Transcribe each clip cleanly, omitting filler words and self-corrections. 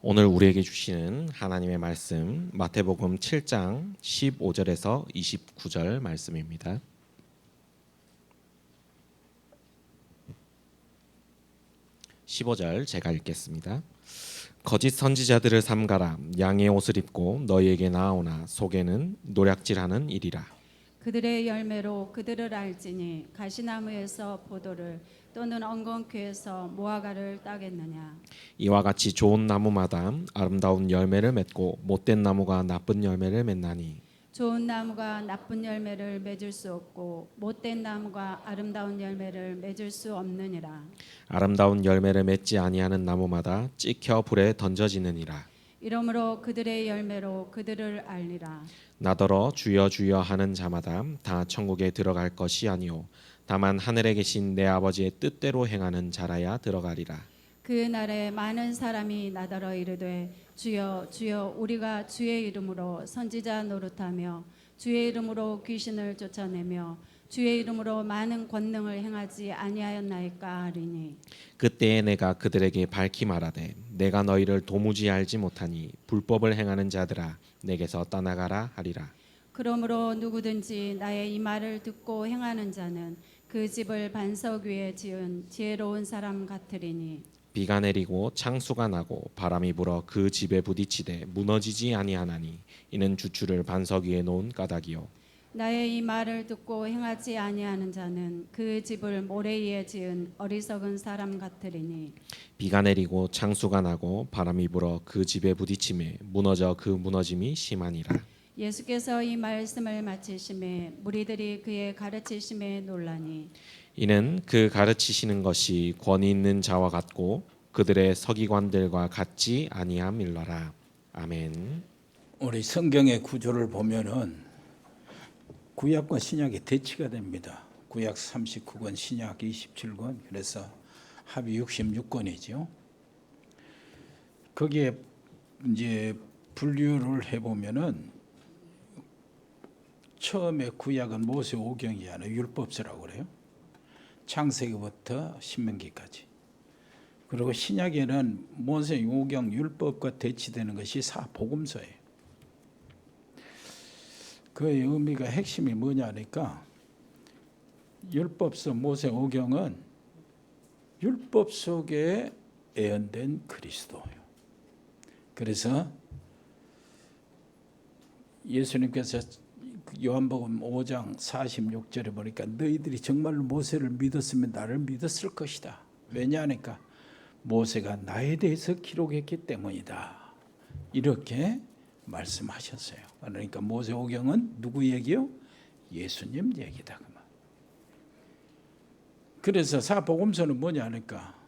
오늘 우리에게 주시는 하나님의 말씀 마태복음 7장 15절에서 29절 말씀입니다. 15절 제가 읽겠습니다. 거짓 선지자들을 삼가라. 양의 옷을 입고 너희에게 나아오나 속에는 노략질하는 일이라. 그들의 열매로 그들을 알지니 가시나무에서 포도를 또는 엉겅퀴에서 무화과를 따겠느냐. 이와 같이 좋은 나무마다 아름다운 열매를 맺고 못된 나무가 나쁜 열매를 맺나니 좋은 나무가 나쁜 열매를 맺을 수 없고 못된 나무가 아름다운 열매를 맺을 수 없느니라. 아름다운 열매를 맺지 아니하는 나무마다 찍혀 불에 던져지느니라. 이러므로 그들의 열매로 그들을 알리라. 나더러 주여 주여 하는 자마다 다 천국에 들어갈 것이 아니요 다만 하늘에 계신 내 아버지의 뜻대로 행하는 자라야 들어가리라. 그 날에 많은 사람이 나더러 이르되 주여 주여 우리가 주의 이름으로 선지자 노릇하며 주의 이름으로 귀신을 쫓아내며 주의 이름으로 많은 권능을 행하지 아니하였나이까 하리니. 그때에 내가 그들에게 밝히 말하되 내가 너희를 도무지 알지 못하니 불법을 행하는 자들아 내게서 떠나가라 하리라. 그러므로 누구든지 나의 이 말을 듣고 행하는 자는 그 집을 반석 위에 지은 지혜로운 사람 같으리니. 비가 내리고 창수가 나고 바람이 불어 그 집에 부딪히되 무너지지 아니하나니 이는 주추를 반석 위에 놓은 까닭이요 나의 이 말을 듣고 행하지 아니하는 자는 그 집을 모래 위에 지은 어리석은 사람 같으리니. 비가 내리고 창수가 나고 바람이 불어 그 집에 부딪힘에 무너져 그 무너짐이 심하니라. 예수께서 이 말씀을 마치심에 무리들이 그의 가르치심에 놀라니. 이는 그 가르치시는 것이 권위 있는 자와 같고 그들의 서기관들과 같지 아니함일러라. 아멘. 우리 성경의 구조를 보면은 구약과 신약이 대치가 됩니다. 구약 39권, 신약 27권, 그래서 합이 66권이죠. 거기에 이제 분류를 해보면은 처음에 구약은 모세 오경이 아니라 율법서라고 그래요. 창세기부터 신명기까지. 그리고 신약에는 모세 오경 율법과 대치되는 것이 사복음서예요. 그의 의미가 핵심이 뭐냐니까 율법서 모세 오경은 율법 속에 예언된 그리스도예요. 그래서 예수님께서 요한복음 5장 46절에 보니까 너희들이 정말로 모세를 믿었으면 나를 믿었을 것이다. 왜냐하니까 모세가 나에 대해서 기록했기 때문이다. 이렇게 말씀하셨어요. 그러니까 모세 오경은 누구 얘기요? 예수님 얘기다. 그래서 사복음서는 뭐냐니까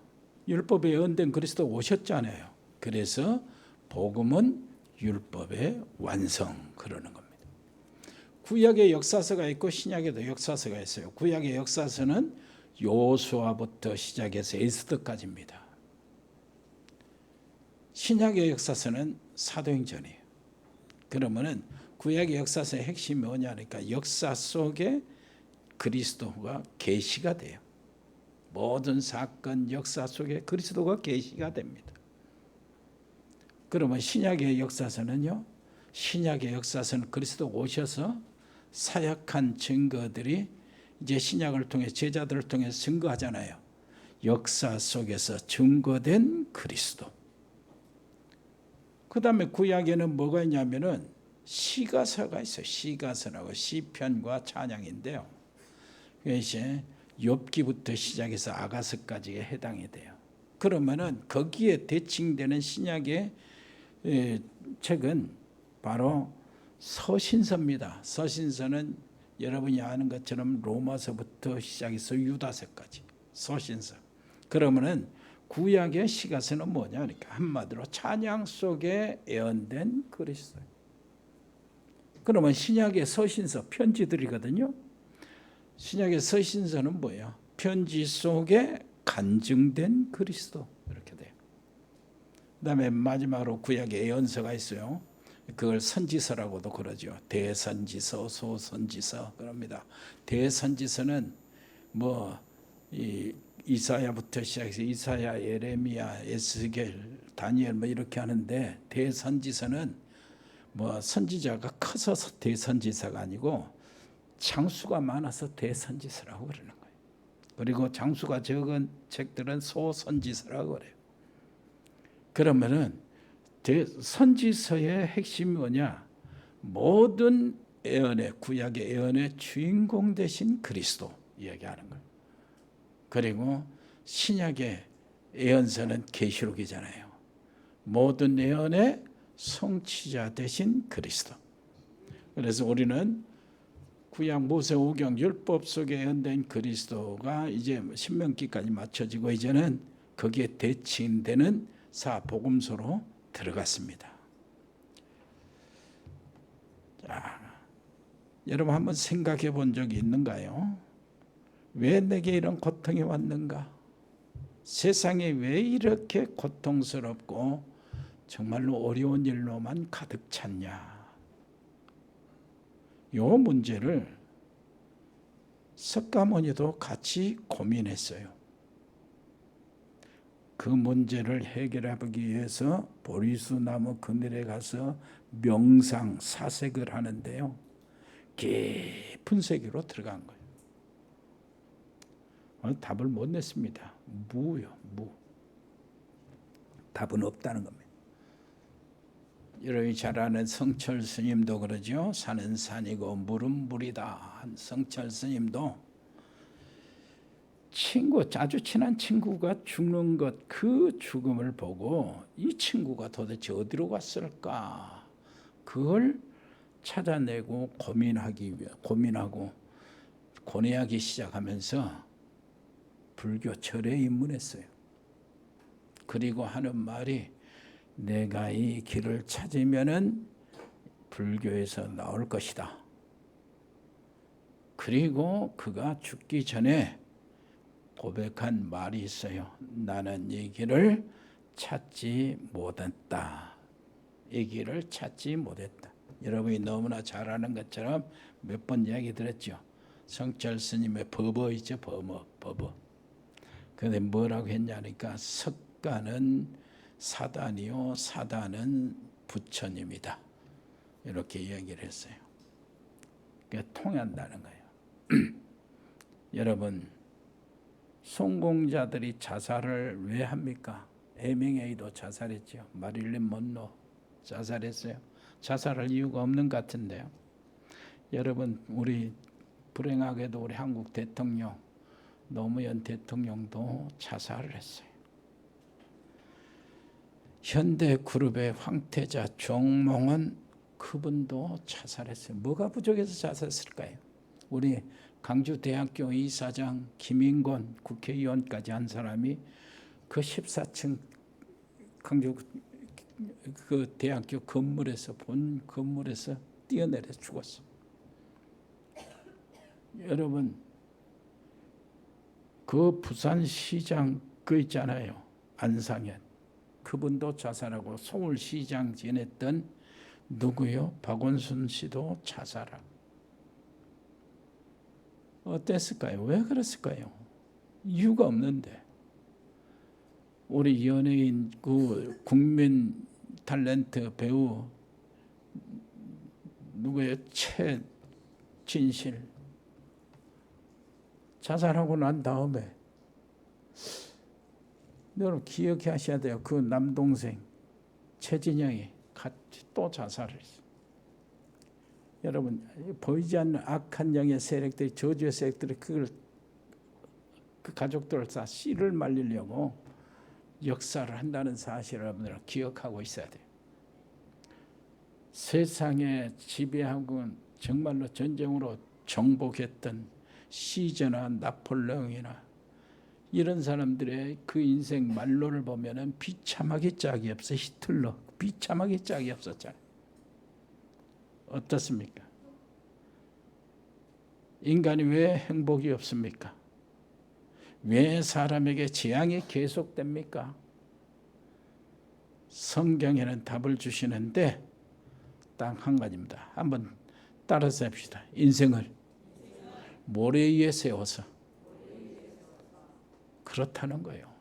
율법에 예언된 그리스도 오셨잖아요. 그래서 복음은 율법의 완성 그러는 겁니다. 구약의 역사서가 있고 신약에도 역사서가 있어요. 구약의 역사서는 요수아부터 시작해서 에스더까지입니다. 신약의 역사서는 사도행전이에요. 그러면은 구약의 역사서의 핵심이 뭐냐니까 역사 속에 그리스도가 계시가 돼요. 모든 사건 역사 속에 그리스도가 계시가 됩니다. 그러면 신약의 역사서는요. 신약의 역사서는 그리스도 오셔서 사역한 증거들이 이제 신약을 통해 제자들을 통해 증거하잖아요. 역사 속에서 증거된 그리스도. 그 다음에 구약에는 뭐가 있냐면은 시가서가 있어요. 시가서라고 시편과 찬양인데요. 이제 욥기부터 시작해서 아가서까지에 해당이 돼요. 그러면은 거기에 대칭되는 신약의 책은 바로 서신서입니다. 서신서는 여러분이 아는 것처럼 로마서부터 시작해서 유다서까지 서신서. 그러면은 구약의 시가서는 뭐냐? 그러니까 한마디로 찬양 속에 예언된 그리스도. 그러면 신약의 서신서 편지들이거든요. 신약의 서신서는 뭐예요? 편지 속에 간증된 그리스도 이렇게 돼요. 그다음에 마지막으로 구약의 예언서가 있어요. 그걸 선지서라고도 그러죠. 대선지서, 소선지서 그럽니다. 대선지서는 이사야부터 시작해서 이사야, 예레미야, 에스겔, 다니엘 뭐 이렇게 하는데 대선지서는 뭐 선지자가 커서 대선지서가 아니고 장수가 많아서 대선지서라고 그러는 거예요. 그리고 장수가 적은 책들은 소선지서라고 그래요. 그러면은 선지서의 핵심이 뭐냐? 모든 예언의 구약의 예언의 주인공 되신 그리스도 이야기하는 거예요. 그리고 신약의 예언서는 계시록이잖아요. 모든 예언의 성취자 되신 그리스도. 그래서 우리는 구약 모세오경 율법 속에 예언된 그리스도가 이제 신명기까지 맞춰지고 이제는 거기에 대칭되는 사복음서로 들어갔습니다. 자, 여러분 한번 생각해 본 적이 있는가요? 왜 내게 이런 고통이 왔는가? 세상이 왜 이렇게 고통스럽고 정말로 어려운 일로만 가득 찼냐? 이 문제를 석가모니도 같이 고민했어요. 그 문제를 해결하기 위해서 보리수나무 그늘에 가서 명상 사색을 하는데요. 깊은 세계로 들어간 거예요. 답을 못 냈습니다. 무요, 무. 답은 없다는 겁니다. 여러분이 잘 아는 성철 스님도 그러죠. 산은 산이고 물은 물이다 한 성철 스님도 아주 친한 친구가 죽는 것, 그 죽음을 보고 이 친구가 도대체 어디로 갔을까? 그걸 찾아내고 고민하고 고뇌하기 시작하면서 불교 절에 입문했어요. 그리고 하는 말이 내가 이 길을 찾으면은 불교에서 나올 것이다. 그리고 그가 죽기 전에 고백한 말이 있어요. 나는 이 길을 찾지 못했다. 이 길을 찾지 못했다. 여러분이 너무나 잘 아는 것처럼 몇 번 이야기 들었죠. 성철 스님의 버버이죠. 버버. 그런데 뭐라고 했냐니까 석가는 사단이요 사단은 부처님이다. 이렇게 이야기를 했어요. 그게 통한다는 거예요. 여러분 성공자들이 자살을 왜 합니까? 에밍웨이도 자살했죠. 마릴린 먼로 자살했어요. 자살할 이유가 없는 것 같은데요. 여러분 우리 불행하게도 우리 한국 대통령 노무현 대통령도 자살을 했어요. 현대그룹의 황태자 정몽원 그분도 자살했어요. 뭐가 부족해서 자살했을까요? 우리 강주대학교 이사장 김인권 국회의원까지 한 사람이 그 14층 강주 그 대학교 건물에서 본 건물에서 뛰어내려 죽었어. 여러분 그 부산시장 그 있잖아요. 안상현 그분도 자살하고 서울시장 지냈던 누구요? 박원순 씨도 자살하고. 어땠을까요? 왜 그랬을까요? 이유가 없는데. 우리 연예인 그 국민 탤런트 배우 누구예요? 최진실 자살하고 난 다음에 여러분 기억하셔야 돼요. 그 남동생 최진영이 같이 또 자살을 했어요. 여러분 보이지 않는 악한 영의 세력들이 저주의 세력들이 그걸 그 가족들을 다 씨를 말리려고 역사를 한다는 사실을 여러분들 기억하고 있어야 돼요. 세상에 지배하고 정말로 전쟁으로 정복했던 시저나 나폴레옹이나 이런 사람들의 그 인생 말로를 보면은 비참하게 짝이 없어. 히틀러 비참하게 짝이 없었잖아요. 어떻습니까? 인간이 왜 행복이 없습니까? 왜 사람에게 재앙이 계속됩니까? 성경에는 답을 주시는데 딱 한 가지입니다. 한번 따라서 합시다. 인생을 모래 위에 세워서. 그렇다는 거예요.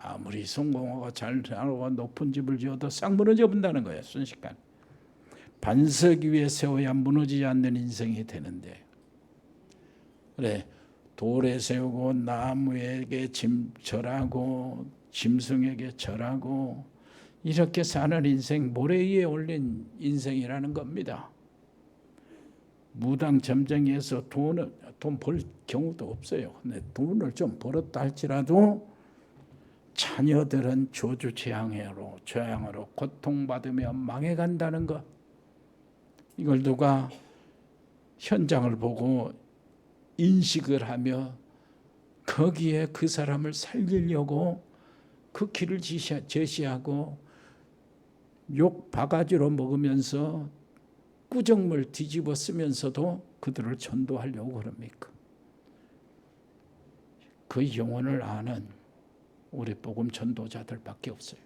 아무리 성공하고 잘 살고 높은 집을 지어도 싹 무너져 본다는 거예요. 순식간. 반석 위에 세워야 무너지지 않는 인생이 되는데, 그래 돌에 세우고 나무에게 절하고 짐승에게 절하고 이렇게 사는 인생, 모래 위에 올린 인생이라는 겁니다. 무당 점쟁이에서 돈 벌 경우도 없어요. 근데 돈을 좀 벌었다 할지라도 자녀들은 저주재앙으로 고통받으며 망해간다는 것, 이걸 누가 현장을 보고 인식을 하며 거기에 그 사람을 살리려고 그 길을 제시하고 욕 바가지로 먹으면서 꾸정물 뒤집어 쓰면서도 그들을 전도하려고 그럽니까? 그 영혼을 아는 우리 복음 전도자들밖에 없어요.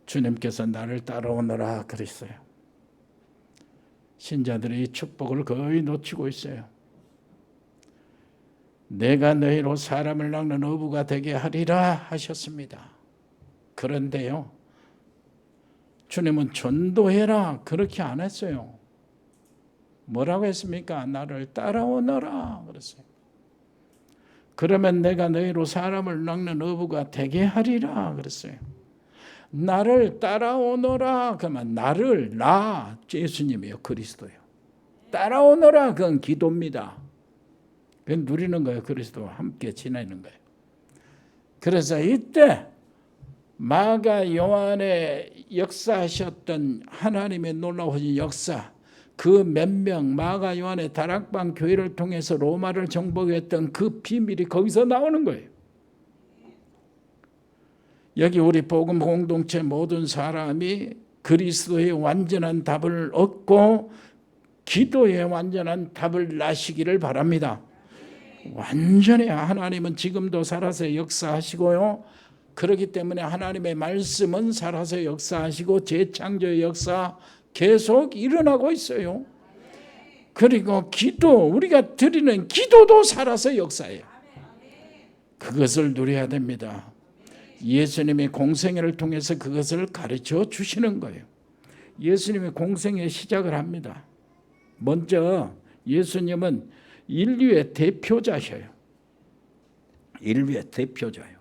주님께서 나를 따라오너라 그랬어요. 신자들이 이 축복을 거의 놓치고 있어요. 내가 너희로 사람을 낚는 어부가 되게 하리라 하셨습니다. 그런데요, 주님은 전도해라 그렇게 안 했어요. 뭐라고 했습니까? 나를 따라오너라 그랬어요. 그러면 내가 너희로 사람을 낚는 어부가 되게 하리라 그랬어요. 나를 따라오너라 그러면 나를, 예수님이요, 그리스도요. 따라오너라 그건 기도입니다. 그건 누리는 거예요. 그리스도와 함께 지내는 거예요. 그래서 이때 마가 요한에 역사하셨던 하나님의 놀라우신 역사, 그 몇 명 마가 요한의 다락방 교회를 통해서 로마를 정복했던 그 비밀이 거기서 나오는 거예요. 여기 우리 복음 공동체 모든 사람이 그리스도의 완전한 답을 얻고 기도의 완전한 답을 나시기를 바랍니다. 완전히 하나님은 지금도 살아서 역사하시고요. 그렇기 때문에 하나님의 말씀은 살아서 역사하시고 재창조의 역사 계속 일어나고 있어요. 그리고 기도, 우리가 드리는 기도도 살아서 역사해요. 그것을 누려야 됩니다. 예수님의 공생애를 통해서 그것을 가르쳐 주시는 거예요. 예수님의 공생애 시작을 합니다. 먼저 예수님은 인류의 대표자셔요. 인류의 대표자요.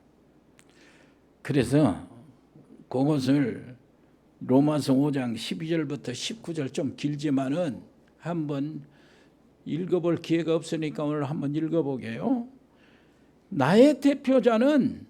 그래서 그것을 로마서 5장 12절부터 19절 좀 길지만은 한번 읽어볼 기회가 없으니까 오늘 한번 읽어보게요. 나의 대표자는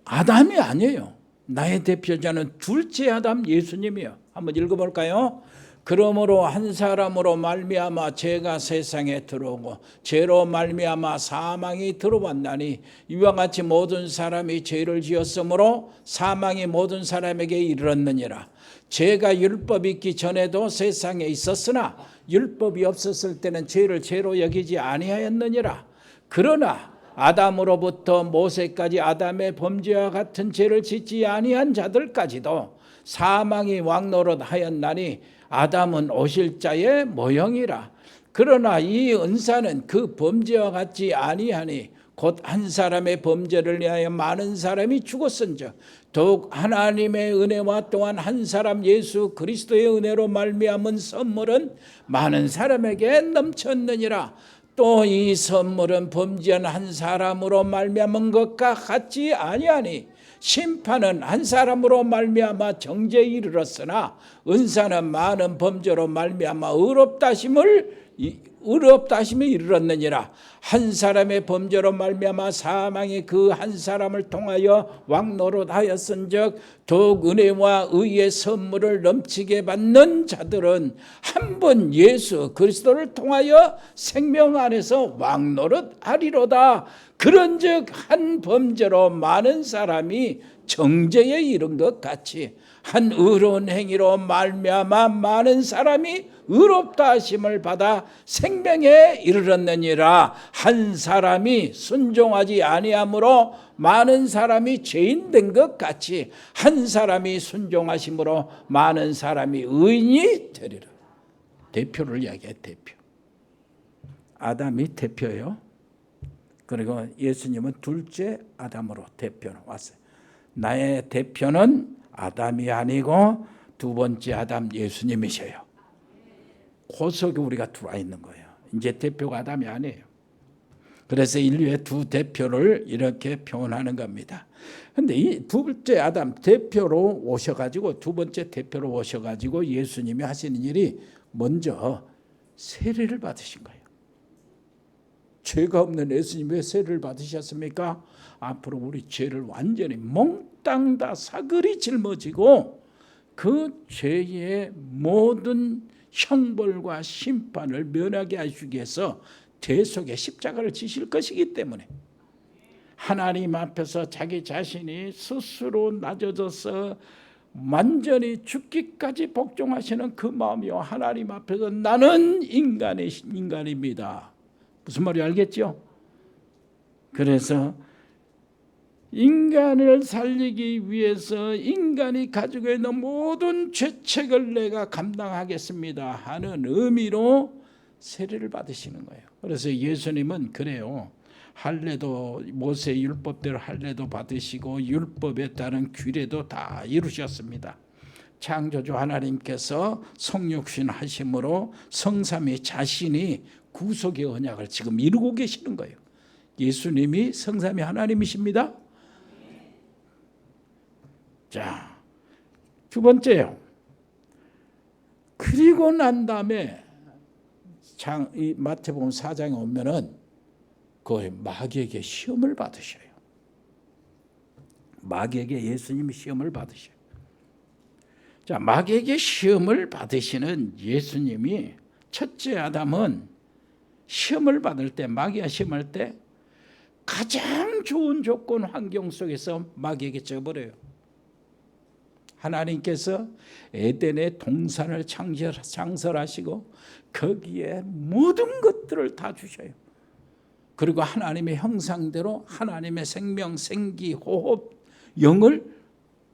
아담이 아니에요. 나의 대표자는 둘째 아담 예수님이에요. 한번 읽어볼까요? 그러므로 한 사람으로 말미암아 죄가 세상에 들어오고 죄로 말미암아 사망이 들어왔나니 이와 같이 모든 사람이 죄를 지었으므로 사망이 모든 사람에게 이르렀느니라. 죄가 율법이 있기 전에도 세상에 있었으나 율법이 없었을 때는 죄를 죄로 여기지 아니하였느니라. 그러나 아담으로부터 모세까지 아담의 범죄와 같은 죄를 짓지 아니한 자들까지도 사망이 왕노릇하였나니 아담은 오실 자의 모형이라. 그러나 이 은사는 그 범죄와 같지 아니하니 곧 한 사람의 범죄를 위하여 많은 사람이 죽었은즉 더욱 하나님의 은혜와 또한 한 사람 예수 그리스도의 은혜로 말미암은 선물은 많은 사람에게 넘쳤느니라. 또 이 선물은 범죄한 한 사람으로 말미암은 것과 같지 아니하니 심판은 한 사람으로 말미암아 정죄에 이르렀으나 은사는 많은 범죄로 말미암아 의롭다심에 이르렀느니라. 한 사람의 범죄로 말미암아 사망이 그 한 사람을 통하여 왕노릇하였은즉 더욱 은혜와 의의 선물을 넘치게 받는 자들은 한 번 예수 그리스도를 통하여 생명 안에서 왕노릇하리로다. 그런즉 한 범죄로 많은 사람이 정죄에 이른 것 같이 한 의로운 행위로 말미암아 많은 사람이 의롭다 하심을 받아 생명에 이르렀느니라. 한 사람이 순종하지 아니함으로 많은 사람이 죄인 된 것 같이 한 사람이 순종하심으로 많은 사람이 의인이 되리라. 대표를 이야기해. 대표. 아담이 대표예요. 그리고 예수님은 둘째 아담으로 대표로 왔어요. 나의 대표는 아담이 아니고 두 번째 아담 예수님이셔요. 그 속에 우리가 들어와 있는 거예요. 이제 대표가 아담이 아니에요. 그래서 인류의 두 대표를 이렇게 표현하는 겁니다. 그런데 이 두 번째 아담 대표로 오셔가지고 두 번째 대표로 오셔가지고 예수님이 하시는 일이 먼저 세례를 받으신 거예요. 죄가 없는 예수님이 왜 세례를 받으셨습니까? 앞으로 우리 죄를 완전히 몽땅 다 사그리 짊어지고 그 죄의 모든 형벌과 심판을 면하게 하시기 위해서 죄 속에 십자가를 지실 것이기 때문에 하나님 앞에서 자기 자신이 스스로 낮아져서 완전히 죽기까지 복종하시는 그 마음이요. 하나님 앞에서 나는 인간입니다. 무슨 말인지 알겠죠? 그래서 인간을 살리기 위해서 인간이 가지고 있는 모든 죄책을 내가 감당하겠습니다 하는 의미로 세례를 받으시는 거예요. 그래서 예수님은 그래요. 할례도 모세 율법대로 할례도 받으시고 율법에 따른 규례도 다 이루셨습니다. 창조주 하나님께서 성육신 하심으로 성삼위 자신이 구속의 언약을 지금 이루고 계시는 거예요. 예수님이 성삼위 하나님이십니다. 자, 두 번째요. 그리고 난 다음에 이 마태복음 4장에 오면은 그 마귀에게 시험을 받으셔요. 마귀에게 예수님이 시험을 받으셔요. 자, 마귀에게 시험을 받으시는 예수님이 첫째 아담은 시험을 받을 때, 마귀가 시험할 때 가장 좋은 조건 환경 속에서 마귀에게 져버려요. 하나님께서 에덴의 동산을 창설하시고 거기에 모든 것들을 다 주셔요. 그리고 하나님의 형상대로 하나님의 생명, 생기, 호흡, 영을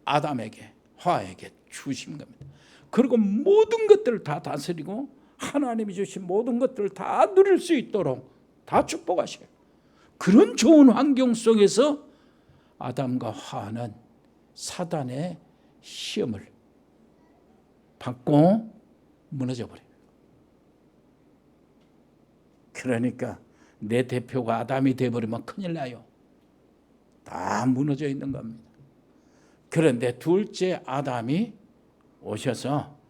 아담에게, 화에게 주신 겁니다. 그리고 모든 것들을 다 다스리고 하나님이 주신 모든 것들을 다 누릴 수 있도록 다 축복하셔요. 그런 좋은 환경 속에서 아담과 하와는 사단의 시험을 받고 무너져 버려요. 그러니까 내 대표가 아담이 되어버리면 큰일 나요. 다 무너져 있는 겁니다. 그런데 둘째 아담이 오셔서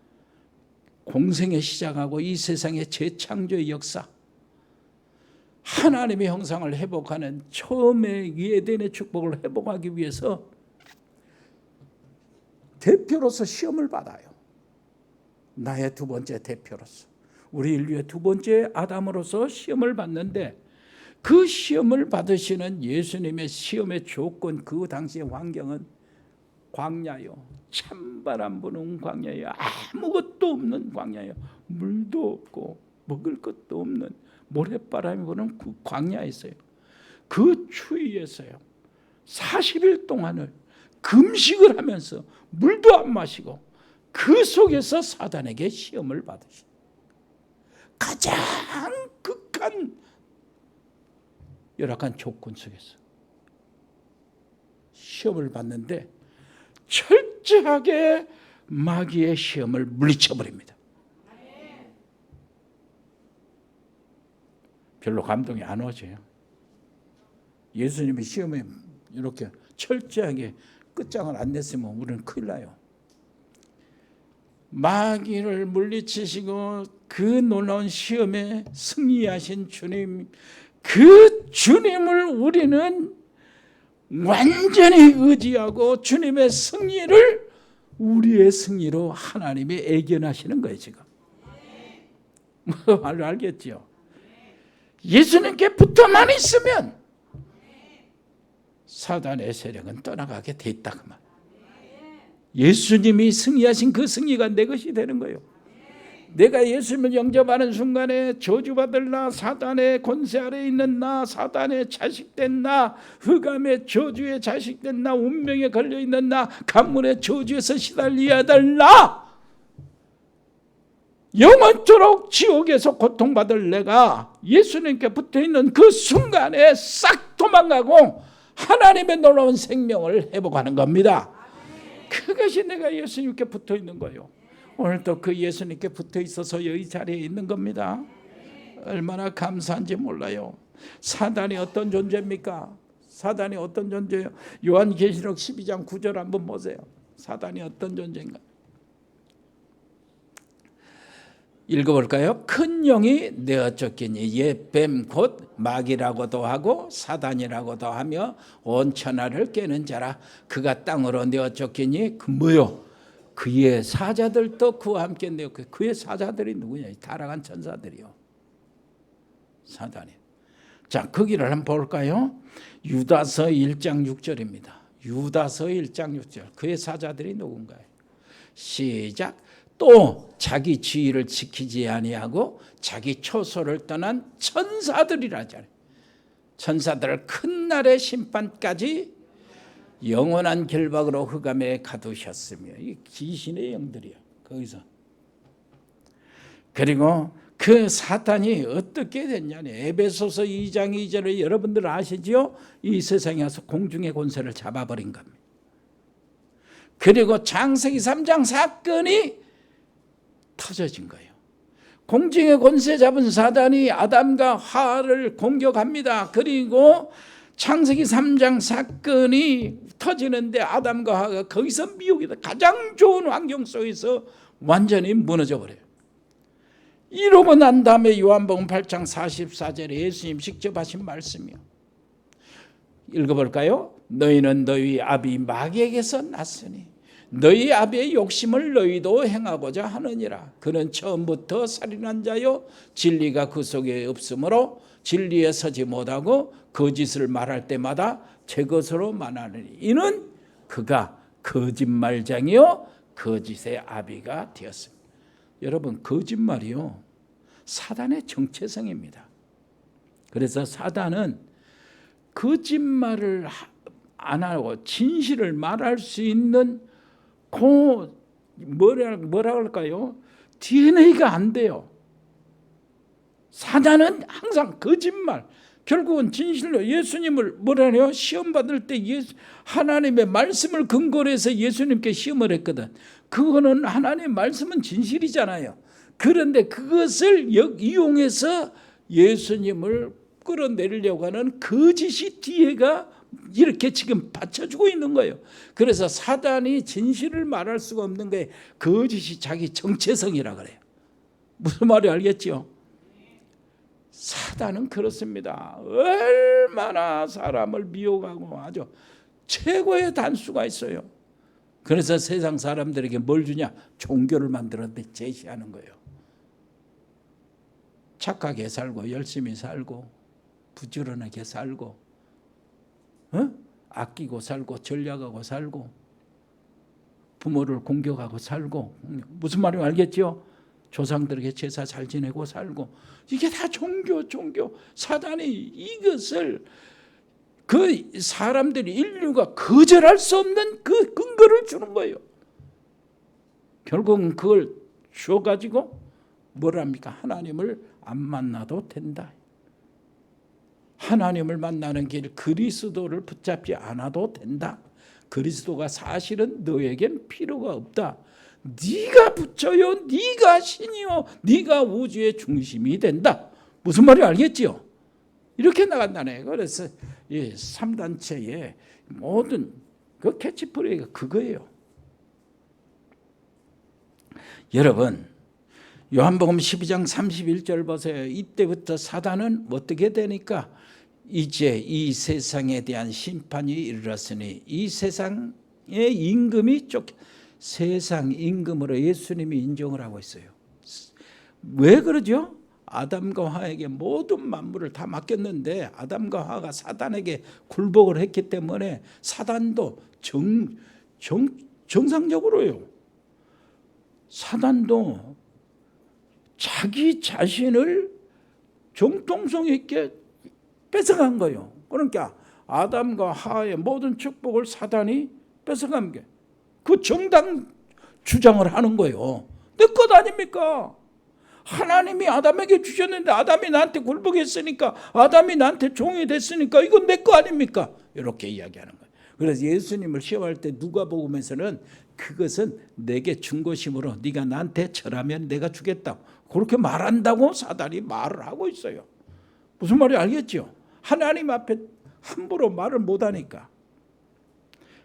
공생의 시작하고 이 세상의 재창조의 역사, 하나님의 형상을 회복하는 처음의 에덴의 축복을 회복하기 위해서 대표로서 시험을 받아요. 나의 두 번째 대표로서, 우리 인류의 두 번째 아담으로서 시험을 받는데, 그 시험을 받으시는 예수님의 시험의 조건, 그 당시의 환경은 광야요. 찬바람 부는 광야요. 아무것도 없는 광야요. 물도 없고 먹을 것도 없는 모래바람이 부는 그 광야에서요. 그 추위에서요. 40일 동안을 금식을 하면서 물도 안 마시고 그 속에서 사단에게 시험을 받으신 가장 극한 열악한 조건 속에서 시험을 받는데 철저하게 마귀의 시험을 물리쳐버립니다. 별로 감동이 안 오죠. 예수님이 시험에 이렇게 철저하게 끝장을 안 냈으면 우리는 큰일 나요. 마귀를 물리치시고 그 놀라운 시험에 승리하신 주님, 그 주님을 우리는 완전히 의지하고 주님의 승리를 우리의 승리로 하나님이 애견하시는 거예요. 지금 알겠죠? 예수님께 붙어만 있으면 사단의 세력은 떠나가게 돼 있다 그 말. 예수님이 승리하신 그 승리가 내 것이 되는 거예요. 내가 예수님을 영접하는 순간에 저주받을 나, 사단의 권세 아래에 있는 나, 사단의 자식된 나, 흑암의 저주의 자식된 나, 운명에 걸려있는 나, 가문의 저주에서 시달려야 될 나, 영원토록 지옥에서 고통받을 내가 예수님께 붙어있는 그 순간에 싹 도망가고 하나님의 놀라운 생명을 회복하는 겁니다. 그것이 내가 예수님께 붙어있는 거예요. 오늘도 그 예수님께 붙어있어서 여기 자리에 있는 겁니다. 얼마나 감사한지 몰라요. 사단이 어떤 존재입니까? 사단이 어떤 존재예요? 요한계시록 12장 9절 한번 보세요. 사단이 어떤 존재인가? 읽어볼까요? 큰 영이 내어 쫓기니 옛 뱀 곧 마귀라고도 하고 사단이라고도 하며 온 천하를 깨는 자라. 그가 땅으로 내어 쫓기니 그 뭐요? 그의 사자들도 그와 함께 내어. 그의 사자들이 누구냐? 타락한 천사들이요. 사단이. 자, 거기를 한번 볼까요? 유다서 1장 6절입니다. 유다서 1장 6절. 그의 사자들이 누군가요? 시작. 또 자기 지위를 지키지 아니하고 자기 초소를 떠난 천사들이라잖아요. 천사들을 큰 날의 심판까지 영원한 결박으로 흑암에 가두셨으며, 이 귀신의 영들이야. 거기서. 그리고 그 사탄이 어떻게 됐냐니, 에베소서 2장 2절을 여러분들 아시지요? 이 세상에 와서 공중의 권세를 잡아버린 겁니다. 그리고 창세기 3장 사건이 터져진 거예요. 공중의 권세 잡은 사단이 아담과 하와를 공격합니다. 그리고 창세기 3장 사건이 터지는데 아담과 하와가 거기서 미혹이다. 가장 좋은 환경 속에서 완전히 무너져 버려요. 이러고 난 다음에 요한복음 8장 44절에 예수님 직접 하신 말씀이요. 읽어볼까요? 너희는 너희 아비 마귀에게서 났으니 너희 아비의 욕심을 너희도 행하고자 하느니라. 그는 처음부터 살인한 자요 진리가 그 속에 없으므로 진리에 서지 못하고 거짓을 말할 때마다 제 것으로 말하느니 이는 그가 거짓말장이요 거짓의 아비가 되었습니다. 여러분, 거짓말이요 사단의 정체성입니다. 그래서 사단은 거짓말을 안 하고 진실을 말할 수 있는 뭐라 할까요? DNA가 안 돼요. 사단은 항상 거짓말, 결국은 진실로 예수님을 뭐라래요? 시험 받을 때 하나님의 말씀을 근거로 해서 예수님께 시험을 했거든. 그거는 하나님의 말씀은 진실이잖아요. 그런데 그것을 이용해서 예수님을 끌어내리려고 하는 거짓이 뒤에가 이렇게 지금 받쳐주고 있는 거예요. 그래서 사단이 진실을 말할 수가 없는 게 거짓이 자기 정체성이라 그래요. 무슨 말인지 알겠죠? 사단은 그렇습니다. 얼마나 사람을 미혹하고 아주 최고의 단수가 있어요. 그래서 세상 사람들에게 뭘 주냐? 종교를 만들었는데 제시하는 거예요. 착하게 살고 열심히 살고 부지런하게 살고 아끼고 살고 전략하고 살고 부모를 공격하고 살고, 무슨 말인지 알겠죠? 조상들에게 제사 잘 지내고 살고, 이게 다 종교. 사단이 이것을 그 사람들이 인류가 거절할 수 없는 그 근거를 주는 거예요. 결국은 그걸 줘가지고 뭐랍니까? 하나님을 안 만나도 된다. 하나님을 만나는 길, 그리스도를 붙잡지 않아도 된다. 그리스도가 사실은 너에겐 필요가 없다. 네가 붙여요. 네가 신이요. 네가 우주의 중심이 된다. 무슨 말인지 알겠지요? 이렇게 나간다네. 그래서 이 3단체의 모든 그 캐치프레이가 그거예요. 여러분, 요한복음 12장 31절 보세요. 이때부터 사단은 어떻게 되니까 이제 이 세상에 대한 심판이 이르렀으니 이 세상의 임금이 세상 임금으로 예수님이 인정을 하고 있어요. 왜 그러죠? 아담과 하와에게 모든 만물을 다 맡겼는데 아담과 하와가 사단에게 굴복을 했기 때문에 사단도 정상적으로요. 사단도 자기 자신을 정통성 있게 뺏어간 거예요. 그러니까 아담과 하와의 모든 축복을 사단이 뺏어간 게 그 정당 주장을 하는 거예요. 내 것 아닙니까? 하나님이 아담에게 주셨는데 아담이 나한테 굴복했으니까, 아담이 나한테 종이 됐으니까 이건 내 거 아닙니까? 이렇게 이야기하는 거예요. 그래서 예수님을 시험할 때 누가복음에서는 그것은 내게 준 것이므로 네가 나한테 절하면 내가 주겠다, 그렇게 말한다고 사단이 말을 하고 있어요. 무슨 말인지 알겠죠? 하나님 앞에 함부로 말을 못하니까.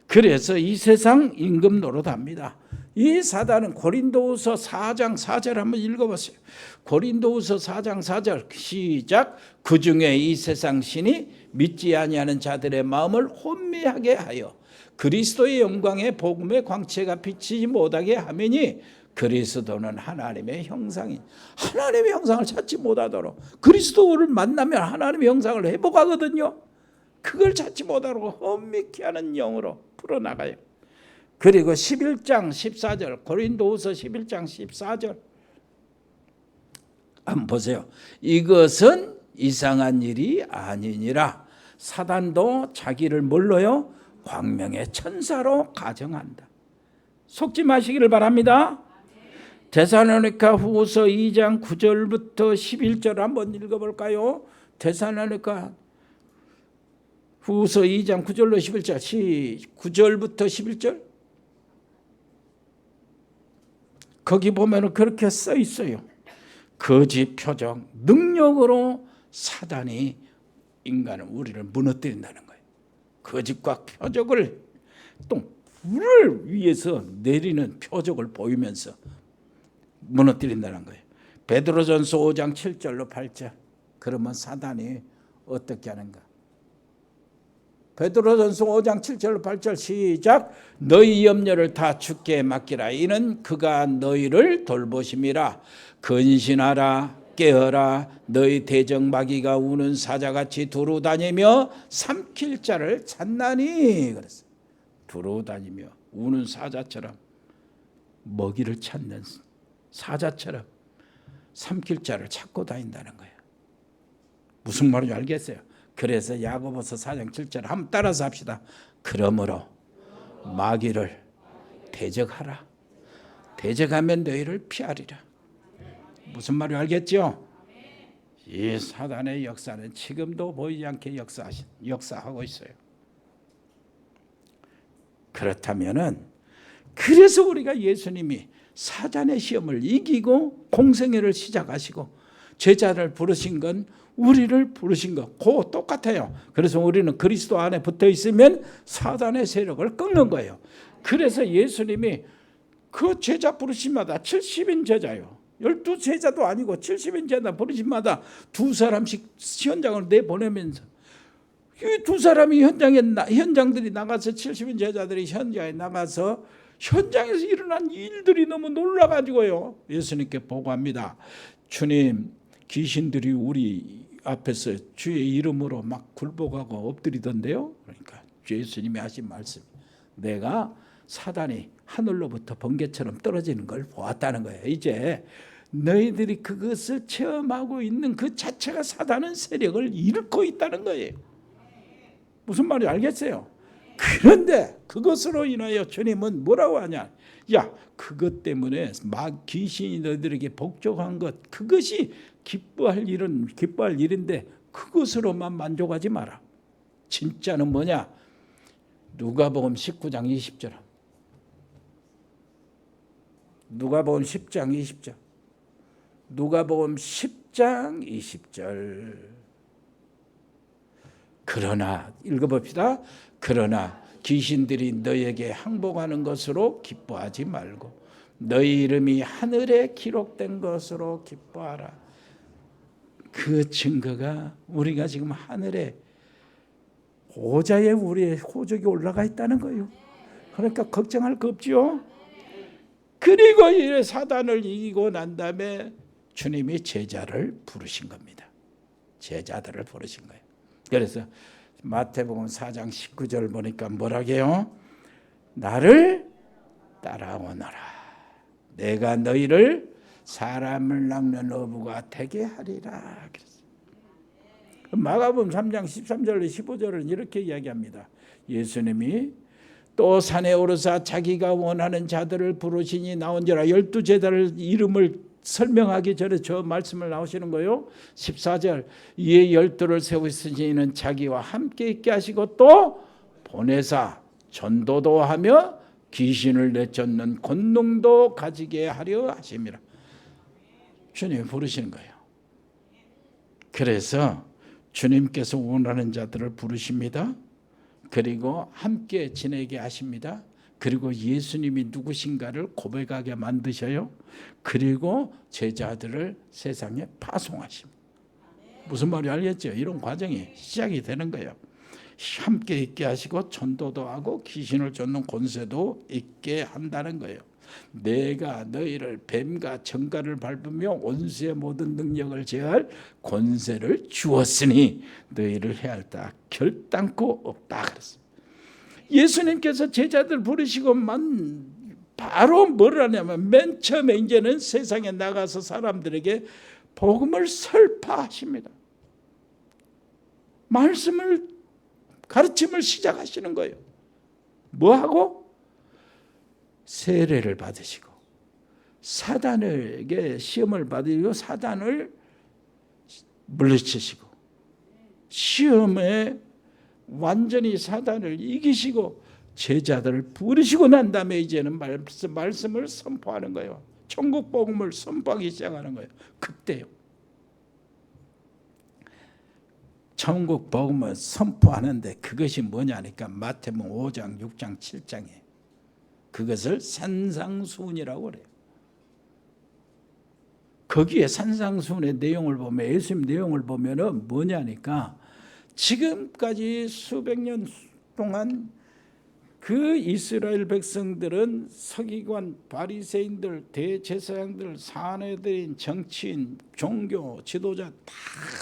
그래서 이 세상 임금 노릇합니다. 이 사단은 고린도후서 4장 4절 한번 읽어보세요. 고린도후서 4장 4절 시작. 그 중에 이 세상 신이 믿지 아니하는 자들의 마음을 혼미하게 하여 그리스도의 영광의 복음의 광채가 비치지 못하게 하매니 그리스도는 하나님의 형상이, 하나님의 형상을 찾지 못하도록, 그리스도를 만나면 하나님의 형상을 회복하거든요. 그걸 찾지 못하고 혼미케 하는 영으로 풀어나가요. 그리고 11장 14절 고린도후서 11장 14절 한번 보세요. 이것은 이상한 일이 아니니라. 사단도 자기를 뭘로요? 광명의 천사로 가정한다. 속지 마시기를 바랍니다. 데살로니가 후서 2장 9절부터 11절 한번 읽어볼까요? 데살로니가 후서 2장 9절로 11절 9절부터 11절 거기 보면 그렇게 써 있어요. 거짓 표적 능력으로 사단이 인간을, 우리를 무너뜨린다는 거예요. 거짓과 표적을 또 불을 위해서 내리는 표적을 보이면서 무너뜨린다는 거예요. 베드로전서 5장 7절로 8절. 그러면 사단이 어떻게 하는가? 베드로전서 5장 7절로 8절 시작. 너희 염려를 다 주께 맡기라. 이는 그가 너희를 돌보심이라. 근신하라, 깨어라. 너희 대적마귀가 우는 사자같이 두루 다니며 삼킬 자를 찾나니. 그랬어요. 두루 다니며 우는 사자처럼, 먹이를 찾는 사자처럼 삼킬 자를 찾고 다닌다는 거예요. 무슨 말인지 알겠어요? 그래서 야고보서 4장 7절 한번 따라서 합시다. 그러므로 마귀를 대적하라. 대적하면 너희를 피하리라. 무슨 말인지 알겠죠? 이 사단의 역사는 지금도 보이지 않게 역사하고 있어요. 그렇다면은, 그래서 우리가 예수님이 사단의 시험을 이기고 공생애를 시작하시고 제자를 부르신 건, 우리를 부르신 거 그거 똑같아요. 그래서 우리는 그리스도 안에 붙어 있으면 사단의 세력을 꺾는 거예요. 그래서 예수님이 그 제자 부르심마다 70인 제자요, 12제자도 아니고 70인 제자 부르심마다 2사람씩 현장을 내보내면서, 이 2사람이 현장들이 나가서 70인 제자들이 현장에 나가서 현장에서 일어난 일들이 너무 놀라가지고요, 예수님께 보고합니다. 주님, 귀신들이 우리 앞에서 주의 이름으로 막 굴복하고 엎드리던데요. 그러니까 예수님이 하신 말씀, 내가 사단이 하늘로부터 번개처럼 떨어지는 걸 보았다는 거예요. 이제 너희들이 그것을 체험하고 있는 그 자체가 사단은 세력을 잃고 있다는 거예요. 무슨 말인지 알겠어요? 그런데 그것으로 인하여 주님은 뭐라고 하냐? 야, 그것 때문에 막 귀신이 너희들에게 복종한 것, 그것이 기뻐할 일인데 그것으로만 만족하지 마라. 진짜는 뭐냐? 누가복음 19장 20절. 누가복음 10장 20절. 누가복음 10장 20절. 그러나 읽어봅시다. 그러나 귀신들이 너희에게 항복하는 것으로 기뻐하지 말고 너희 이름이 하늘에 기록된 것으로 기뻐하라. 그 증거가 우리가 지금 하늘에 호자에 우리의 호적이 올라가 있다는 거예요. 그러니까 걱정할 거 없죠. 그리고 이 사단을 이기고 난 다음에 주님이 제자를 부르신 겁니다. 제자들을 부르신 거예요. 그래서 마태복음 4장 19절 보니까 뭐라게요? 나를 따라오너라. 내가 너희를 사람을 낚는 어부가 되게 하리라. 마가복음 3장 13절 15절은 이렇게 이야기합니다. 예수님이 또 산에 오르사 자기가 원하는 자들을 부르시니 나온지라. 12제자를 이름을 설명하기 전에 저 말씀을 나오시는 거요. 14절 이에 12를 세우시니 이는 자기와 함께 있게 하시고 또 보내사 전도도 하며 귀신을 내쫓는 권능도 가지게 하려 하심이라. 주님이 부르시는 거예요. 그래서 주님께서 원하는 자들을 부르십니다. 그리고 함께 지내게 하십니다. 그리고 예수님이 누구신가를 고백하게 만드셔요. 그리고 제자들을 세상에 파송하십니다. 무슨 말인지 알겠죠? 이런 과정이 시작이 되는 거예요. 함께 있게 하시고 전도도 하고 귀신을 쫓는 권세도 있게 한다는 거예요. 내가 너희를 뱀과 정갈을 밟으며 원수의 모든 능력을 제할 권세를 주었으니 너희를 해할다 결단코 없다 그랬습니다. 예수님께서 제자들 부르시고만 바로 뭘 하냐면 맨 처음에 이제는 세상에 나가서 사람들에게 복음을 설파하십니다. 말씀을 가르침을 시작하시는 거예요. 뭐하고? 세례를 받으시고 사단에게 시험을 받으시고 사단을 물리치시고 시험에 완전히 사단을 이기시고 제자들을 부르시고 난 다음에 이제는 말씀을 선포하는 거예요. 천국 복음을 선포하기 시작하는 거예요. 그때요. 천국 복음을 선포하는데 그것이 뭐냐니까 마태복음 5장, 6장, 7장에 그것을 산상수훈이라고 그래요. 거기에 산상수훈의 내용을 보면 예수님 내용을 보면은 뭐냐니까 지금까지 수백 년 동안 그 이스라엘 백성들은 서기관, 바리새인들, 대제사장들, 사내들인 정치인, 종교 지도자 다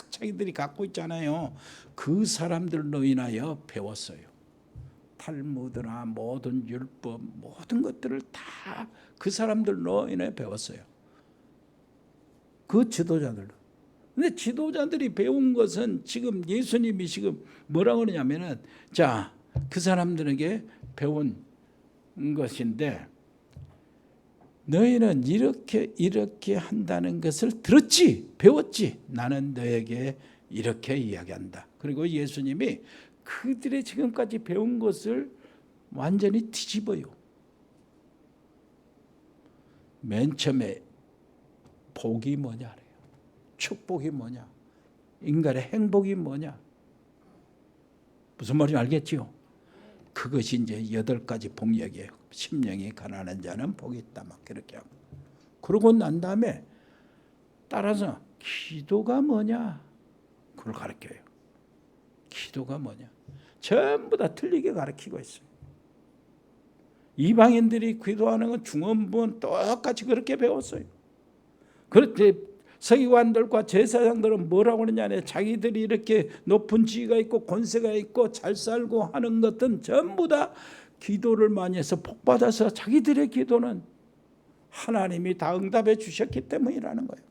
자기들이 갖고 있잖아요. 그 사람들로 인하여 배웠어요. 탈무드나 모든 율법 모든 것들을 다 그 사람들로 인해 배웠어요. 그 지도자들로. 근데 지도자들이 배운 것은 지금 예수님이 지금 뭐라고 그러냐면은 자, 그 사람들에게 배운 것인데 너희는 이렇게 한다는 것을 들었지, 배웠지. 나는 너에게 이렇게 이야기한다. 그리고 예수님이 그들의 지금까지 배운 것을 완전히 뒤집어요. 맨 처음에 복이 뭐냐, 축복이 뭐냐, 인간의 행복이 뭐냐, 무슨 말인지 알겠지요? 그것이 이제 8가지 복력이에요. 심령이 가난한 자는 복이 있다, 막 그렇게 하고. 그러고 난 다음에 따라서 기도가 뭐냐, 그걸 가르쳐요. 기도가 뭐냐, 전부 다 틀리게 가르치고 있어요. 이방인들이 기도하는 건 중언부언 똑같이 그렇게 배웠어요. 그렇게 서기관들과 제사장들은 뭐라고 그러냐면 자기들이 이렇게 높은 지위가 있고 권세가 있고 잘 살고 하는 것은 전부 다 기도를 많이 해서 복 받아서 자기들의 기도는 하나님이 다 응답해 주셨기 때문이라는 거예요.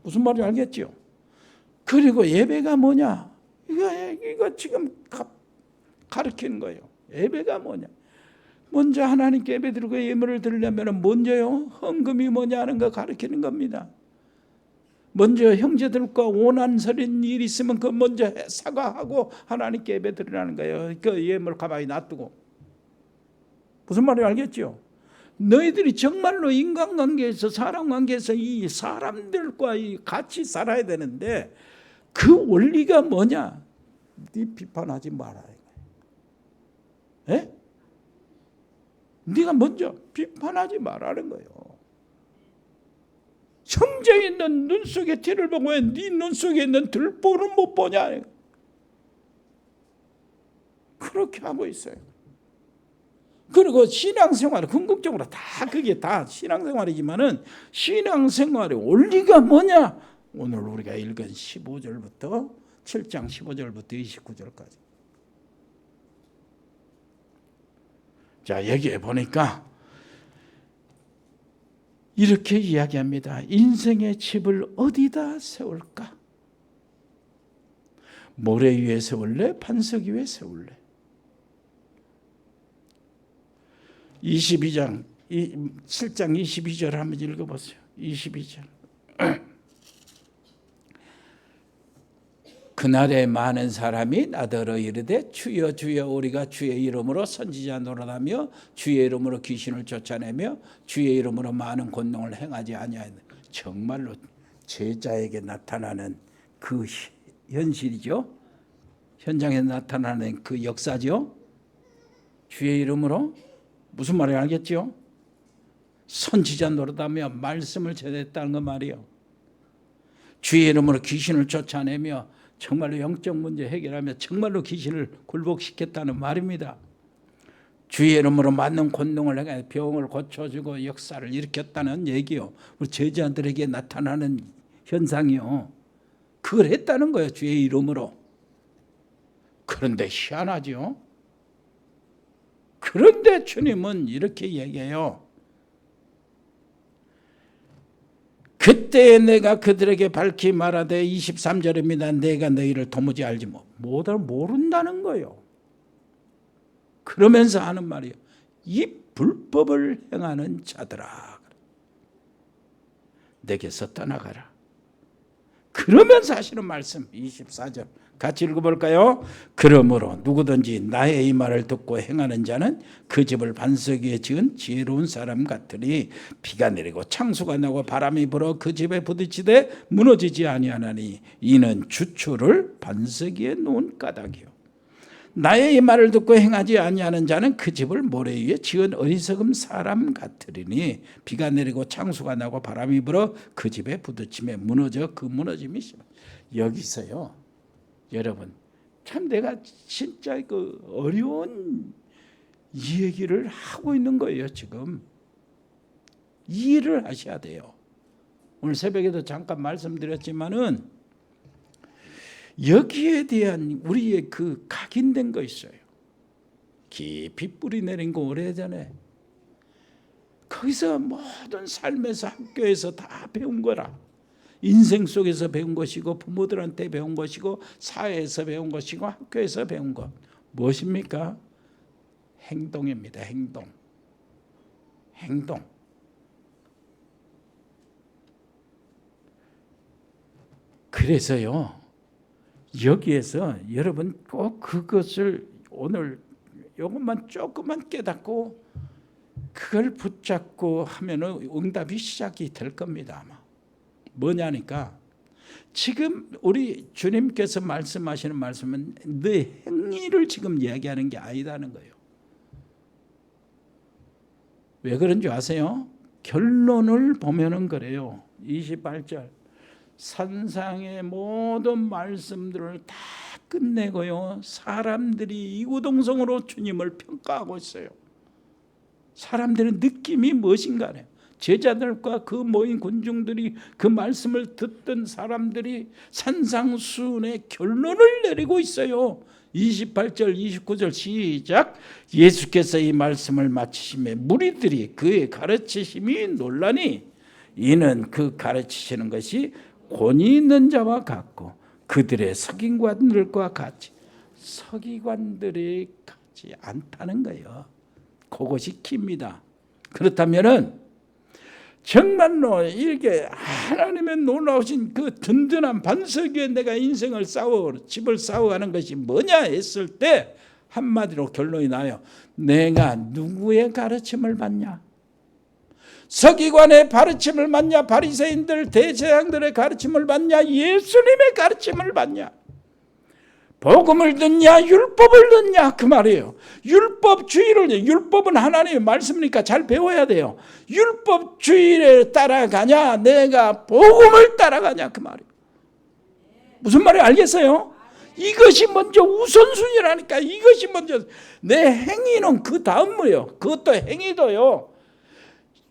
무슨 말인지 알겠죠? 그리고 예배가 뭐냐? 이거 지금 가르치는 거예요. 예배가 뭐냐? 먼저 하나님께 예배 드리고 예물을 드리려면 먼저요 헌금이 뭐냐 하는 거 가르치는 겁니다. 먼저 형제들과 원한스러운 일이 있으면 그 먼저 사과하고 하나님께 예배 드리라는 거예요. 그 예물 가만히 놔두고. 무슨 말인지 알겠죠? 너희들이 정말로 인간관계에서 사람관계에서 이 사람들과 같이 살아야 되는데 그 원리가 뭐냐? 네 비판하지 말아야 돼. 예? 네가 먼저 비판하지 말라는 거예요. 형제에 있는 눈 속에 티를 보고 왜 네 눈 속에 있는 들보를 못 보냐? 그렇게 하고 있어요. 그리고 신앙생활 궁극적으로 다 그게 다 신앙생활이지만은 신앙생활의 원리가 뭐냐? 오늘 우리가 읽은 15절부터 7장 15절부터 29절까지. 자, 여기에 보니까 이렇게 이야기합니다. 인생의 집을 어디다 세울까? 모래 위에 세울래? 반석 위에 세울래? 22장 7장 22절 한번 읽어보세요. 22절. 그날에 많은 사람이 나더러 이르되 주여 주여 우리가 주의 이름으로 선지자 노릇하며 주의 이름으로 귀신을 쫓아내며 주의 이름으로 많은 권능을 행하지 아니하였느냐. 정말로 제자에게 나타나는 그 현실이죠. 현장에 나타나는 그 역사죠. 주의 이름으로 무슨 말인지 알겠죠? 선지자 노릇하며 말씀을 전했다는 거 말이에요. 주의 이름으로 귀신을 쫓아내며 정말로 영적 문제 해결하며 정말로 귀신을 굴복시켰다는 말입니다. 주의 이름으로 많은 권능을 행해 병을 고쳐주고 역사를 일으켰다는 얘기요. 우리 제자들에게 나타나는 현상이요. 그걸 했다는 거예요. 주의 이름으로. 그런데 희한하죠. 그런데 주님은 이렇게 얘기해요. 그때 내가 그들에게 밝히 말하되 23절입니다. 내가 너희를 도무지 알지 모른다는 거예요. 그러면서 하는 말이에요. 이 불법을 행하는 자들아 내게서 떠나가라. 그러면서 하시는 말씀 24절 같이 읽어볼까요? 그러므로 누구든지 나의 이 말을 듣고 행하는 자는 그 집을 반석 위에 지은 지혜로운 사람 같으니 비가 내리고 창수가 나고 바람이 불어 그 집에 부딪히되 무너지지 아니하나니 이는 주초를 반석 위에 놓은 까닭이요. 나의 이 말을 듣고 행하지 아니하는 자는 그 집을 모래 위에 지은 어리석은 사람 같으리니 비가 내리고 창수가 나고 바람이 불어 그 집에 부딪히며 무너져 그 무너짐이 심하. 여기서요. 여러분 참 내가 진짜 그 어려운 이 얘기를 하고 있는 거예요. 지금 이해를 하셔야 돼요. 오늘 새벽에도 잠깐 말씀드렸지만은 여기에 대한 우리의 그 각인된 거 있어요. 깊이 뿌리 내린 거 오래전에 거기서 모든 삶에서 학교에서 다 배운 거라. 인생 속에서 배운 것이고 부모들한테 배운 것이고 사회에서 배운 것이고 학교에서 배운 것 무엇입니까? 행동입니다. 행동. 그래서요 여기에서 여러분 꼭 그것을 오늘 이것만 조금만 깨닫고 그걸 붙잡고 하면은 응답이 시작이 될 겁니다. 아마. 뭐냐니까 지금 우리 주님께서 말씀하시는 말씀은 내 행위를 지금 이야기하는 게 아니다는 거예요. 왜 그런 줄 아세요? 결론을 보면은 그래요. 28절 산상의 모든 말씀들을 다 끝내고요. 사람들이 이구동성으로 주님을 평가하고 있어요. 사람들의 느낌이 무엇인가요? 제자들과 그 모인 군중들이 그 말씀을 듣던 사람들이 산상수훈의 결론을 내리고 있어요. 28절 29절 시작. 예수께서 이 말씀을 마치시매 무리들이 그의 가르치심이 놀라니 이는 그 가르치시는 것이 권위 있는 자와 같고 그들의 서기관들과 같이 서기관들이 같지 않다는 거예요. 그것이 킵니다. 그렇다면은 정말로 이렇게 하나님의 놀라우신 그 든든한 반석 위에 내가 인생을 집을 싸워가는 것이 뭐냐 했을 때 한마디로 결론이 나요. 내가 누구의 가르침을 받냐? 서기관의 가르침을 받냐? 바리새인들 대제사장들의 가르침을 받냐? 예수님의 가르침을 받냐? 복음을 듣냐? 율법을 듣냐? 그 말이에요. 율법주의를, 율법은 하나님의 말씀이니까 잘 배워야 돼요. 율법주의를 따라가냐? 내가 복음을 따라가냐? 그 말이에요. 무슨 말인지 알겠어요? 이것이 먼저 우선순위라니까. 이것이 먼저. 내 행위는 그 다음이에요. 그것도 행위도요.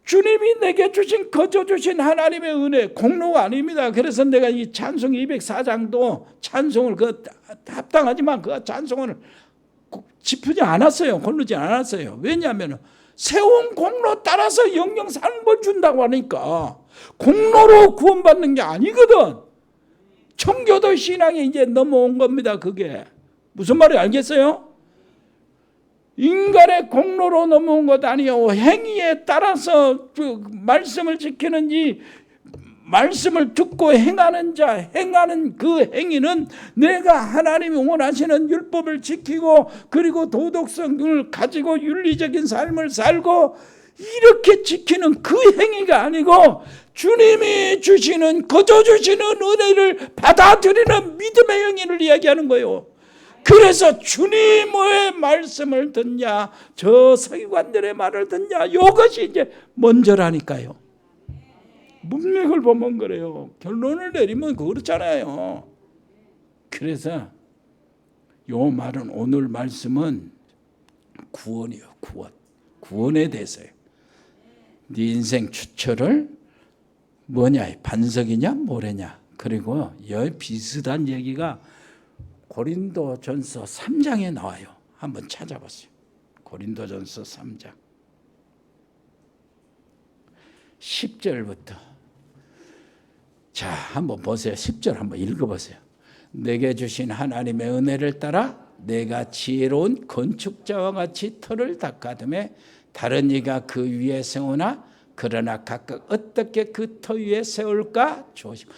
주님이 내게 주신 거저 주신 하나님의 은혜 공로가 아닙니다. 그래서 내가 이 찬송 204장도 찬송을 합당하지만 그 찬송을 짚지 않았어요. 고르지 않았어요. 왜냐하면 세운 공로 따라서 영영 사는 걸 준다고 하니까 공로로 구원받는 게 아니거든. 청교도 신앙에 이제 넘어온 겁니다. 그게 무슨 말인지 알겠어요? 인간의 자기의 공로로 넘어온 것 아니요 행위에 따라서 그 말씀을 지키는지 말씀을 듣고 행하는 자, 행하는 그 행위는 내가 하나님이 원하시는 율법을 지키고 그리고 도덕성을 가지고 윤리적인 삶을 살고 이렇게 지키는 그 행위가 아니고 주님이 주시는 거저 주시는 은혜를 받아들이는 믿음의 행위를 이야기하는 거예요. 그래서 주님의 말씀을 듣냐 저 서기관들의 말을 듣냐 이것이 이제 먼저라니까요. 문맥을 보면 그래요. 결론을 내리면 그렇잖아요. 그래서 요 말은 오늘 말씀은 구원이에요. 구원에 대해서요. 네 인생 추초를 뭐냐 반석이냐 모래냐. 그리고 여 비슷한 얘기가 고린도전서 3장에 나와요. 한번 찾아보세요. 고린도전서 3장 10절부터 자 한번 보세요. 10절 한번 읽어보세요. 내게 주신 하나님의 은혜를 따라 내가 지혜로운 건축자와 같이 터를 닦아둠에 다른 이가 그 위에 세우나 그러나 각각 어떻게 그 터 위에 세울까 조심.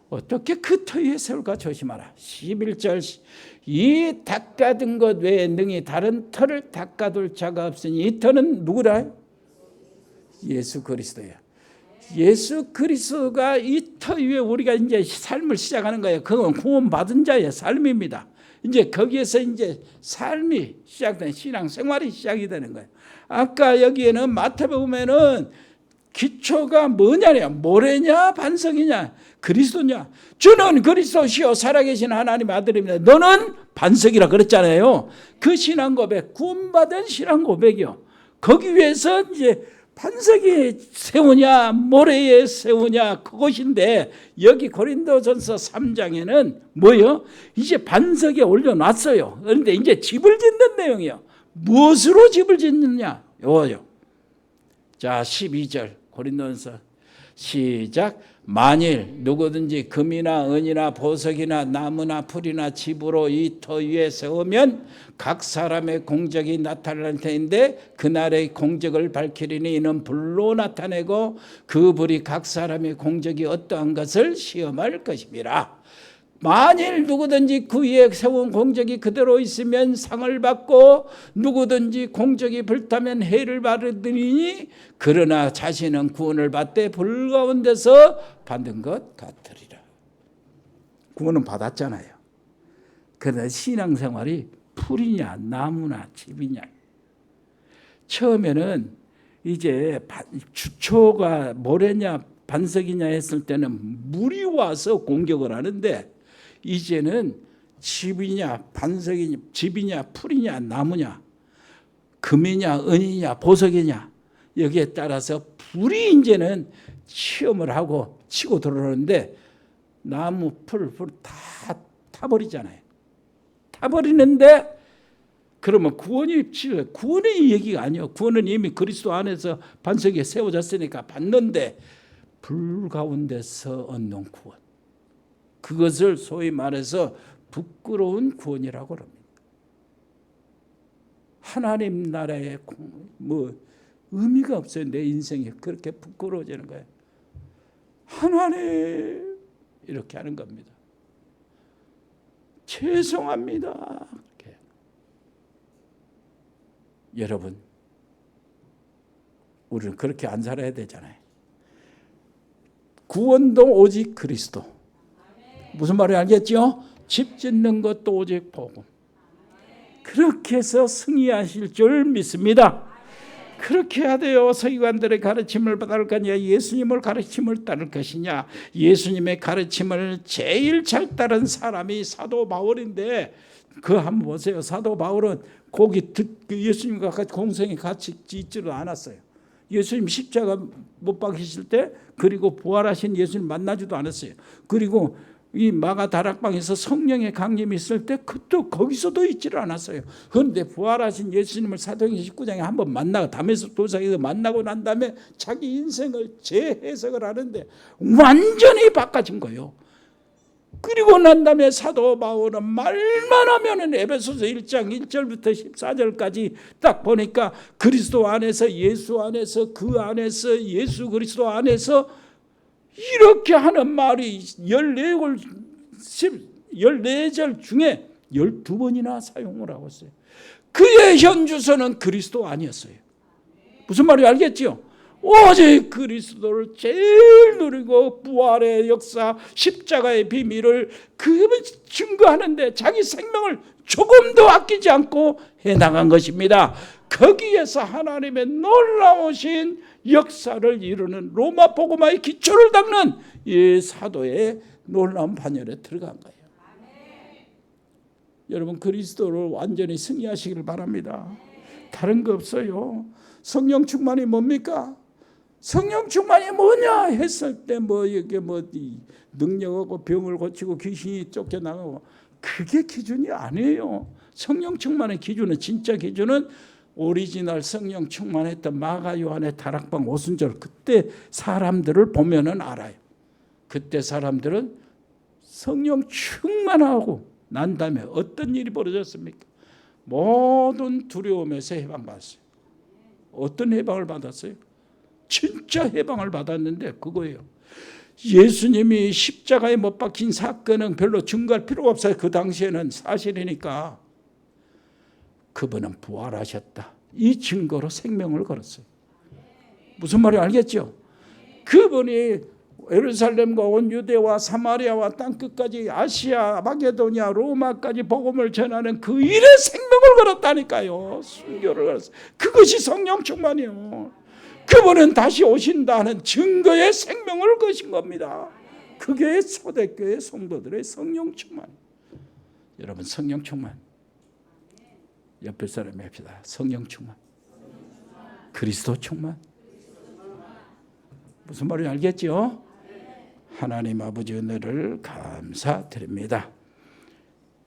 어떻게 그 터 위에 세울까 조심하라. 11절 이 닦아둔 것 외에 능히 다른 터를 닦아둘 자가 없으니 이 터는 누구라? 예수 그리스도예요. 예수 그리스도가 이 터 위에 우리가 이제 삶을 시작하는 거예요. 그건 구원받은 자의 삶입니다. 이제 거기에서 이제 삶이 시작된 신앙 생활이 시작이 되는 거예요. 아까 여기에는 마태복음에는 기초가 뭐냐냐 모래냐 반석이냐 그리스도냐. 주는 그리스도시요 살아계신 하나님 아들입니다. 너는 반석이라 그랬잖아요. 그 신앙 고백 구원받은 신앙 고백이요. 거기 위해서 이제 반석이 세우냐 모래에 세우냐 그것인데 여기 고린도전서 3장에는 뭐요? 이제 반석에 올려놨어요. 그런데 이제 집을 짓는 내용이에요. 무엇으로 집을 짓느냐? 요요. 자 12절 고린도전서 시작. 만일 누구든지 금이나 은이나 보석이나 나무나 풀이나 집으로 이 터 위에 세우면 각 사람의 공적이 나타날 터인데 그날의 공적을 밝히리니 이는 불로 나타내고 그 불이 각 사람의 공적이 어떠한 것을 시험할 것입니다. 만일 누구든지 그 위에 세운 공적이 그대로 있으면 상을 받고 누구든지 공적이 불타면 해를 받으리니 그러나 자신은 구원을 받되 불 가운데서 받은 것 같으리라. 구원은 받았잖아요. 그러나 신앙생활이 풀이냐 나무나 집이냐. 처음에는 이제 주초가 모래냐 반석이냐 했을 때는 물이 와서 공격을 하는데 이제는 집이냐 반석이냐 집이냐 풀이냐 나무냐 금이냐 은이냐 보석이냐 여기에 따라서 불이 이제는 시험을 하고 치고 들어오는데 나무 풀 다 타버리잖아요. 타버리는데 그러면 구원의 얘기가 아니에요. 구원은 이미 그리스도 안에서 반석에 세워졌으니까 받는데 불 가운데서 얻는 구원. 그것을 소위 말해서 부끄러운 구원이라고 합니다. 하나님 나라에 뭐 의미가 없어요. 내 인생이 그렇게 부끄러워지는 거예요. 하나님 이렇게 하는 겁니다. 죄송합니다. 이렇게. 여러분 우리는 그렇게 안 살아야 되잖아요. 구원도 오직 그리스도. 무슨 말인지 알겠죠? 집 짓는 것도 오직 복음. 그렇게 해서 승리하실 줄 믿습니다. 그렇게 해야 돼요. 서기관들의 가르침을 받을 거냐 예수님을 가르침을 따를 것이냐. 예수님의 가르침을 제일 잘 따른 사람이 사도 바울인데 그거 한번 보세요. 사도 바울은 거기 예수님과 같이 공생에 같이 있지도 않았어요. 예수님 십자가 못 박히실 때 그리고 부활하신 예수님 만나지도 않았어요. 그리고 이 마가 다락방에서 성령의 강림이 있을 때 그것도 거기서도 있지를 않았어요. 그런데 부활하신 예수님을 사도행전 19장에 한번 만나고 다메섹 도상에서 만나고 난 다음에 자기 인생을 재해석을 하는데 완전히 바꿔진 거예요. 그리고 난 다음에 사도 바울은 말만 하면은 에베소서 1장 1절부터 14절까지 딱 보니까 그리스도 안에서, 예수 안에서, 그 안에서, 예수 그리스도 안에서 이렇게 하는 말이 14절 중에 12번이나 사용을 하고 있어요. 그의 현주소는 그리스도 아니었어요. 무슨 말인지 알겠죠? 오직 그리스도를 제일 누리고 부활의 역사, 십자가의 비밀을 그분 증거하는데 자기 생명을 조금도 아끼지 않고 해나간 것입니다. 거기에서 하나님의 놀라우신 역사를 이루는 로마 복음화의 기초를 닦는 이 사도의 놀라운 반열에 들어간 거예요. 여러분, 그리스도를 완전히 승리하시기를 바랍니다. 다른 거 없어요. 성령 충만이 뭡니까? 성령 충만이 뭐냐 했을 때 이게 능력하고 병을 고치고 귀신이 쫓겨나가고, 그게 기준이 아니에요. 성령 충만의 기준은, 진짜 기준은 오리지널 성령 충만했던 마가 요한의 다락방 오순절, 그때 사람들을 보면은 알아요. 그때 사람들은 성령 충만하고 난 다음에 어떤 일이 벌어졌습니까? 모든 두려움에서 해방받았어요. 어떤 해방을 받았어요? 진짜 해방을 받았는데 그거예요. 예수님이 십자가에 못 박힌 사건은 별로 증거할 필요가 없어요. 그 당시에는 사실이니까. 그분은 부활하셨다, 이 증거로 생명을 걸었어요. 무슨 말인지 알겠죠? 그분이 예루살렘과 온 유대와 사마리아와 땅끝까지 아시아, 마게도니아, 로마까지 복음을 전하는 그 일에 생명을 걸었다니까요. 순교를 걸었어요. 그것이 성령 충만이요. 그분은 다시 오신다는 증거의 생명을 거신 겁니다. 그게 초대교회 성도들의 성령 충만. 여러분, 성령 충만. 옆에 사람이 합시다. 성령 충만. 그리스도 충만. 무슨 말인지 알겠죠? 하나님 아버지 은혜를 감사드립니다.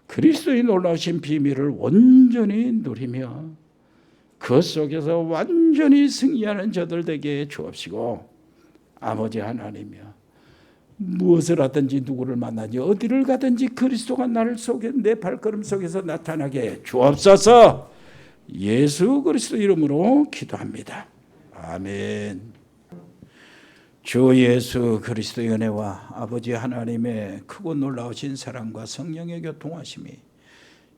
그리스도의 놀라우신 비밀을 온전히 누리며 그 속에서 완전히 승리하는 저들 되게 주옵시고, 아버지 하나님이여, 무엇을 하든지 누구를 만나든지 어디를 가든지 그리스도가 나를 속에, 내 발걸음 속에서 나타나게 주옵소서. 예수 그리스도 이름으로 기도합니다. 아멘. 주 예수 그리스도의 은혜와 아버지 하나님의 크고 놀라우신 사랑과 성령의 교통하심이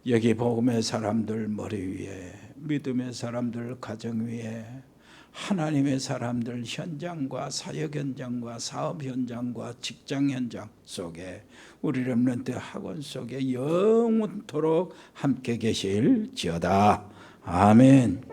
여기 복음의 사람들 머리 위에, 믿음의 사람들 가정 위에, 하나님의 사람들 현장과 사역 현장과 사업 현장과 직장 현장 속에, 우리 렘넌트 학원 속에 영원토록 함께 계실지어다. 아멘.